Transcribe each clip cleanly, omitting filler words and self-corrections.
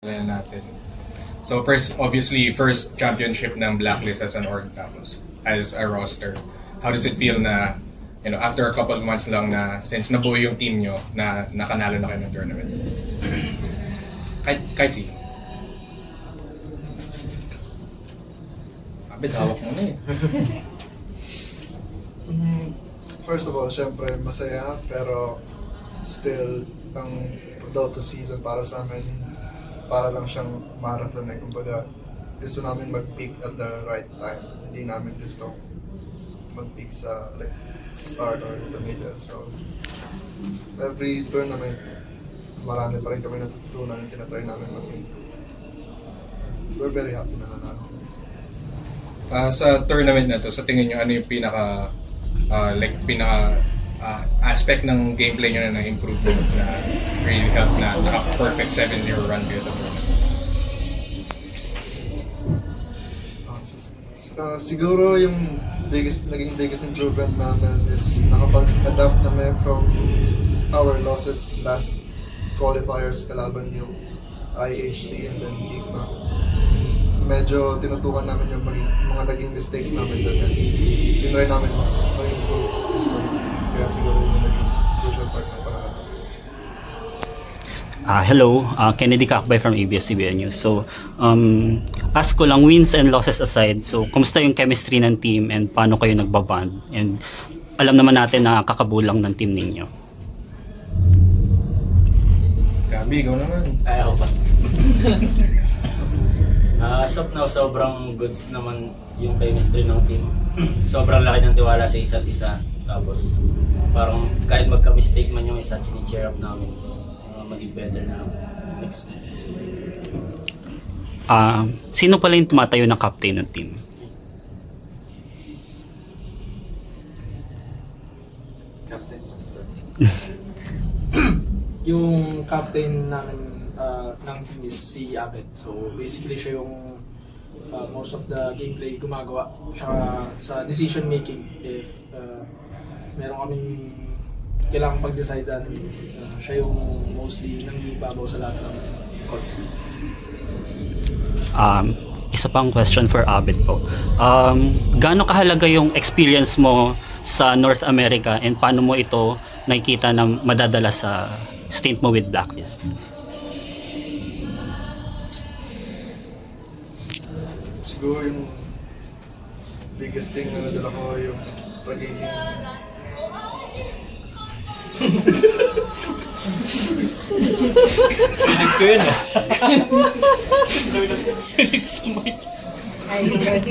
natin. So first, obviously, first championship ng Blacklist as an org tapos as a roster. How does it feel na, after a couple of months lang na since nabuo yung team nyo na nakanalo na kayo ng tournament? Kahit sino. Abid, hawak mo na eh. First of all, syempre masaya, pero still, ang Dota season para sa amin, para lang siyang marathon eh. Kumbaga, gusto namin mag-peak at the right time. Hindi namin gusto mag-peak sa start or the middle. So, every tournament, marami pa rin kami natutunan yung tinatry namin mag-improve. We're very happy na nanalo. Sa tournament na to, sa tingin nyo, ano yung pinaka aspect ng gameplay nyo na na-improve na really help na naka-perfect 7-0 run kayo sa tournament? Siguro yung naging biggest improvement namin is nakapag-adapt namin from our losses last qualifiers kalaban yung IHC and then Kigma. Medyo tinutukan namin yung mga naging mistakes namin doon and tinry namin mas mag-improve this time. Kaya siguro yung naging crucial part ng pangalan. Hello, Kennedy Kakbay from ABS-CBN News. So, ask ko lang, wins and losses aside, so kumusta yung chemistry ng team and paano kayo nagbaband? And alam naman natin na kakabulang ng team ninyo. Gabi, ikaw naman. Ako pa. As of now, sobrang goods naman yung chemistry ng team. Sobrang laki ng tiwala sa isa't isa. Tapos, parang kahit magka-mistake man yung isa, chini-cheer up namin. Maging better na next month. Sino pala yung tumatayo na captain ng team? Captain? Yung captain namin ng team is si Abed. So basically siya yung most of the gameplay gumagawa. Siya sa decision making. If meron kaming kailangan pag-decidean, siya yung mostly nangibabaw sa lahat ng calls. Isa pang question for Abed po. Gaano kahalaga yung experience mo sa North America and paano mo ito nakikita na madadala sa stint mo with Blacklist? Siguro yung biggest thing na nadala ko yung pagiging Pinag ko yun Ay, good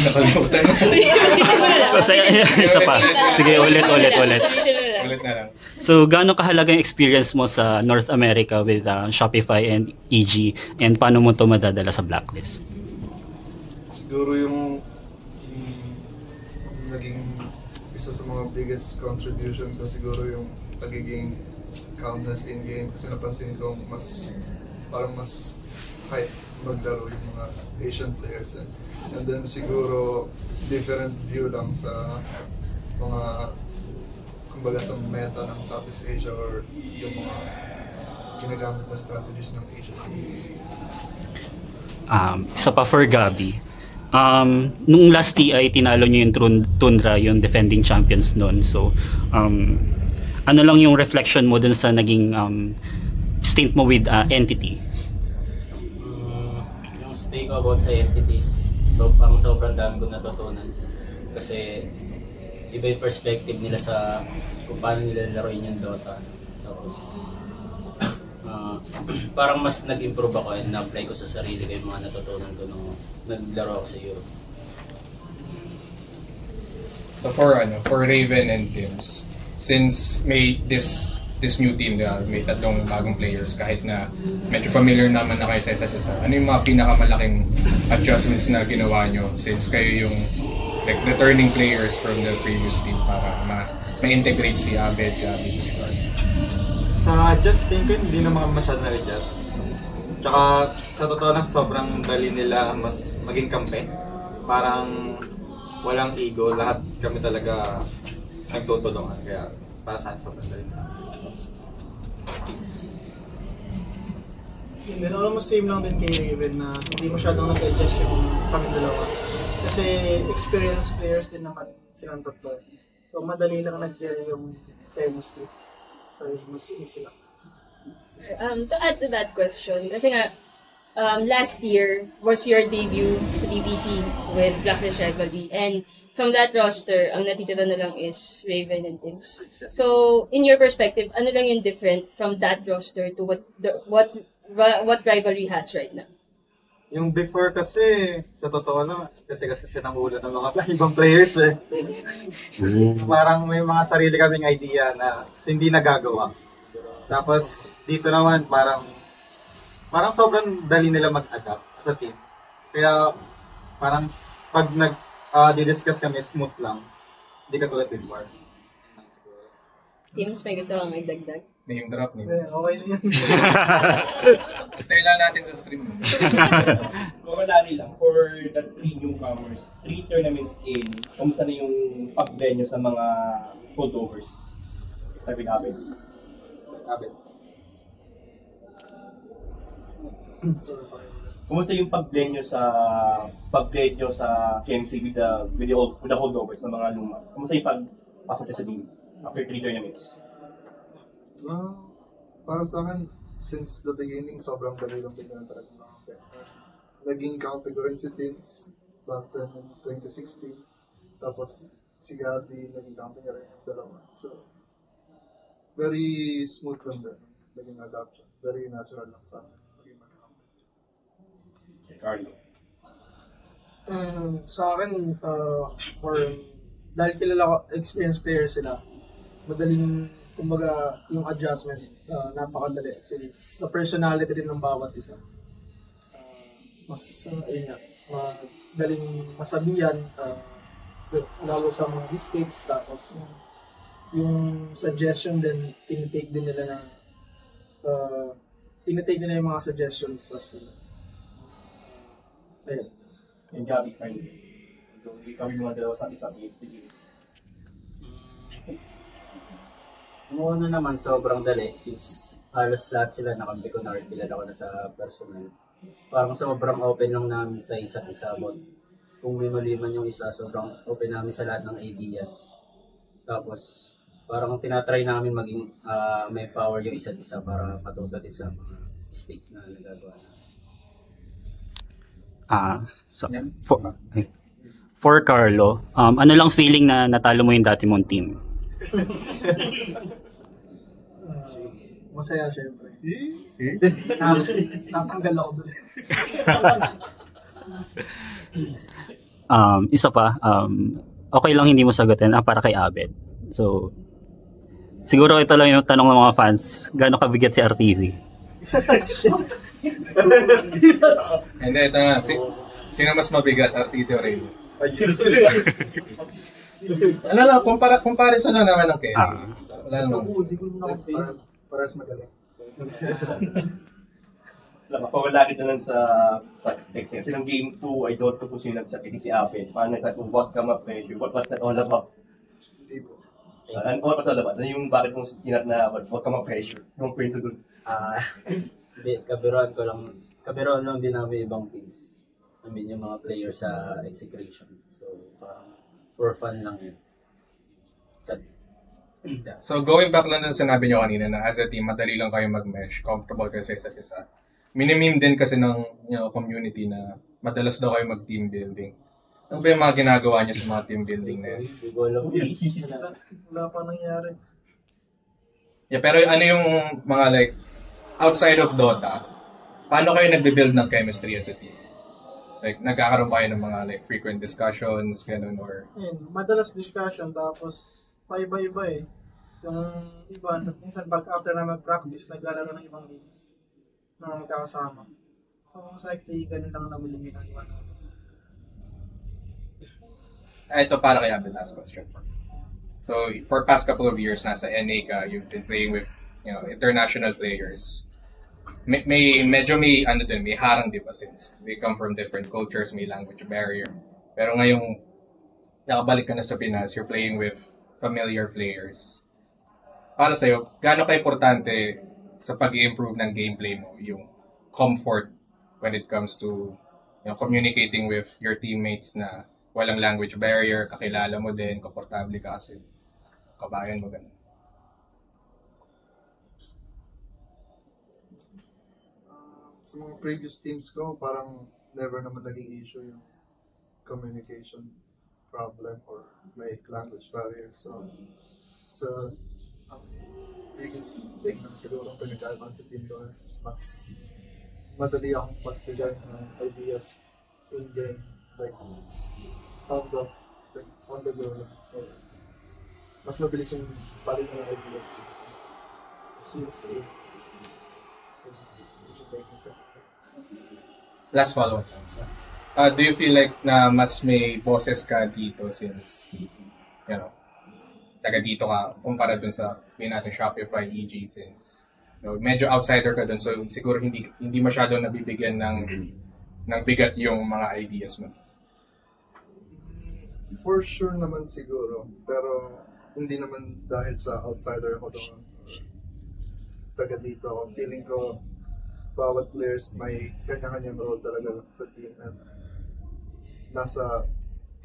Nakalimutan. Isa pa. Sige, ulit. Ulit na lang. So, gaano kahalaga yung experience mo sa North America with Shopify and EG and paano mo ito madadala sa Blacklist? siguro yung naging isa sa mga biggest contribution ko siguro yung pagiging calmness in game kasi napansin ko parang mas hype maglaro yung mga Asian players and then siguro different view lang sa mga kumbaga sa meta ng Southeast Asia or yung mga ginagamit na strategies ng Asian teams. Isa pa for Gabi. Nung last TI, tinalo nyo yung Tundra, yung defending champions noon. So, ano lang yung reflection mo dun sa naging stint mo with Entity? Yung stay ko about sa entities, so parang sobrang dami ko natutunan. Kasi iba yung perspective nila sa kung paano nila laruin yung Dota. Tapos, parang mas nag-improve ako and na-apply ko sa sarili ko yung mga natutunan ko nung naglaro ako sa Europe. So for Raven and Tims, since may this new team may tatlong bagong players, kahit na medyo familiar naman na kayo sa isa't isa, ano yung mga pinakamalaking adjustments na ginawa nyo since kayo yung returning players from the previous team para ma-integrate si Abed, Gabi, si Carl? Sa adjusting ko, hindi naman masyadong na-adjust. Tsaka sa totoo lang, sobrang dali nila, mas maging kampe. Parang walang ego, lahat kami talaga nagtutulungan. Kaya para sa akin sobrang galing. Then almost same lang din kay Raven na hindi masyadong nag-adjust yung kami dalawa. Kasi experienced players din naman silang tatlo. So madali lang nag-gel yung chemistry. So mas easy lang. To add to that question, kasi nga, last year was your debut sa DPC with Blacklist Rivalry. And from that roster, ang natitira na lang is Raven and Tims. So, in your perspective, ano lang yung different from that roster to what Rivalry has right now? Yung before kasi, sa totoo na, katigas kasi ng ulo ng mga ibang players eh. Parang may mga sarili kaming idea na hindi nagagawa. Tapos, dito naman, parang sobrang dali nila mag-adapt as a team. Kaya, parang pag nag-discuss kami, smooth lang. Hindi katulad before. Tims, may gusto kang idagdag? Name drop, name. Okay na yan. Tayo lang natin sa stream. Kumalali lang, for the 3 newcomers, 3 tournaments in, kamusta na yung pag-blend nyo sa mga holdovers? Sabi namin. Kumusta yung pag-blend nyo sa KMC with the holdovers ng mga luma? Kumusta yung pag-pasok nyo sa team after 3 tournaments? Para sa akin, since the beginning, sobrang dali lang din na talaga mga naging kampi ko rin si Tims back then in 2016. Tapos si Gabi, naging kampi niya rin yung dalawa. So, very smooth lang din. Naging adaption. Very natural lang sa akin. Naging magkampi. Carlo. Sa akin, dahil kilala ko, experienced players sila, madaling, kumbaga, yung adjustment, napakadali. Kasi sa personality rin ng bawat isa. Madaling masabihan, lalo sa mga mistakes, tapos yung suggestion din, tinitake din nila yung mga suggestions as ayun. Yung Gabi, Carlo. Kami mga dalawa sa isang Yung una naman, sobrang dali since halos lahat sila nakampi ko na or kilala ko na sa personal. Parang sobrang open lang namin sa isa't isa about kung may mali man yung isa, sobrang open namin sa lahat ng ideas. Tapos, parang tinatry namin maging may power yung isa't isa para matuto din sa mga mistakes na nagagawa namin. For Carlo, ano lang feeling na natalo mo yung dati mong team? Masaya syempre. Natanggal ako doon. Isa pa, okay lang hindi mo sagutin, para kay Abed. So, siguro ito lang yung tanong ng mga fans, gaano kabigat si RTZ? Hindi, ito nga. Sino mas mabigat, RTZ o Raven? Ano lang, comparison lang naman ng Kenny. Wala naman. Paras magaling. Mapawalakit na lang sa text niya. Silang game 2, I don't know kung sino nag-chat si Abed. Paano nag-chat kung what ka ma-pressure? What was that all about? Hindi po. What was all about? Ano yung bakit mong tinat na what ka ma-pressure? Yung kwento dun. Hindi, kabiroan lang din namin ibang teams. I mean, yung mga players sa execution. So, parang for fun lang yun. So, going back lang sa sinabi nyo kanina na as a team, madali lang kayo mag-mesh, comfortable kayo sa isa't isa. Minimeme din kasi ng community na madalas daw kayo mag-team building. Ano ba yung mga ginagawa nyo sa mga team building na yun? Wala pa nangyari. Yeah, pero ano yung mga like, outside of Dota, paano kayo nagbe-build ng chemistry as a team? Like, nagkakaroon ba kayo ng mga like frequent discussions, ganun, or... Madalas discussion, tapos paiba-iba eh. Yung iba, minsan pag after na mag-practice, naglalaro ng ibang games na magkakasama. So, most likely, ganun lang na muli ginagawa namin. Ito para kay Abel, last question. So, for past couple of years, nasa NA ka, you've been playing with international players. medyo may ano dun, may harang, di ba, since they come from different cultures, may language barrier. Pero ngayong nakabalik ka na sa Pinas, you're playing with familiar players. Para sa'yo, gaano ka-importante sa pag-i-improve ng gameplay mo, yung comfort when it comes to communicating with your teammates na walang language barrier, kakilala mo din, komportable ka kasi kabayan mo ganun. Sa mga previous teams ko, parang never naman naging issue yung communication problem or may language barrier. So ang biggest thing na siguro pinagkaiba sa team ko is mas madali akong magbigay ng ideas in game, like on the go. Or mas mabilis yung palit ng ideas. Seriously. Last follow-up. Do you feel like na mas may boses ka dito since, taga dito ka kumpara dun sa natin Shopify, EG, since medyo outsider ka dun, so siguro hindi masyado nabibigyan ng bigat yung mga ideas mo? For sure naman siguro, pero hindi naman dahil sa outsider ako doon. Taga dito ako. Feeling ko bawat players may kanya-kanyang role talaga sa team, and nasa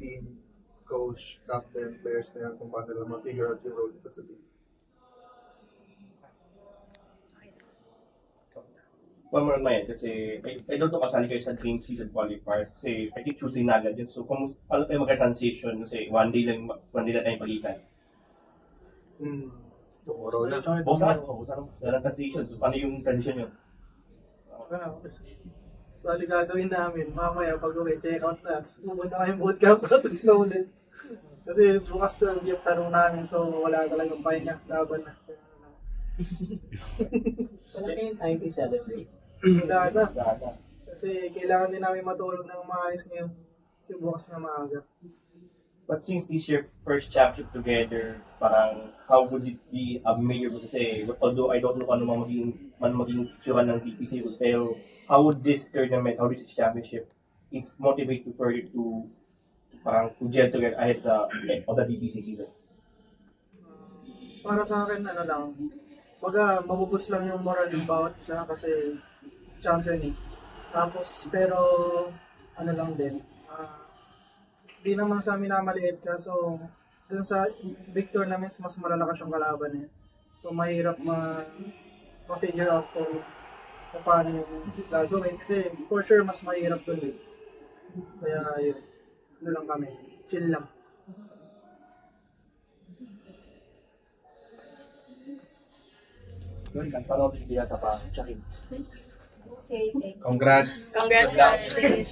team, coach, captain, players na yan kung paano nila ma-figure out yung role dito sa team. One more naman kasi I don't know kasali kayo sa dream season qualifiers kasi I think Tuesday na agad yun. So kung paano kayo mag-transition kasi one day lang tayong palitan. Tomorrow na. Wala transition. So paano yung transition yun? Bali gagawin namin, mamaya pag-uwi, check out na, pumunta na yung bootcamp, tapos na ulit. Kasi bukas 12 yung tanong namin, so wala talagang pahinga, laban na. Wala kayong time to celebrate. Wala na. Kasi kailangan din namin matulog ng maayos ngayon, kasi bukas na maaga. But since this year first championship together, parang how would it be a major kasi although I don't know ano maging tsura ng DPC pero how would this tournament, how this championship motivate you further to parang to gel together ahead of the DPC season? Para sa akin, mabubus lang yung moral ng bawat isa kasi champion eh. Tapos, pero lang din, di naman sa amin na maliit ka, so dun sa big tournaments mas malalakas yung kalaban eh. So mahirap ma-figure out kung paano yung gagawin kasi for sure mas mahirap dun eh. Kaya yun, lang kami, chill lang. Okay, Congrats! Congratulations!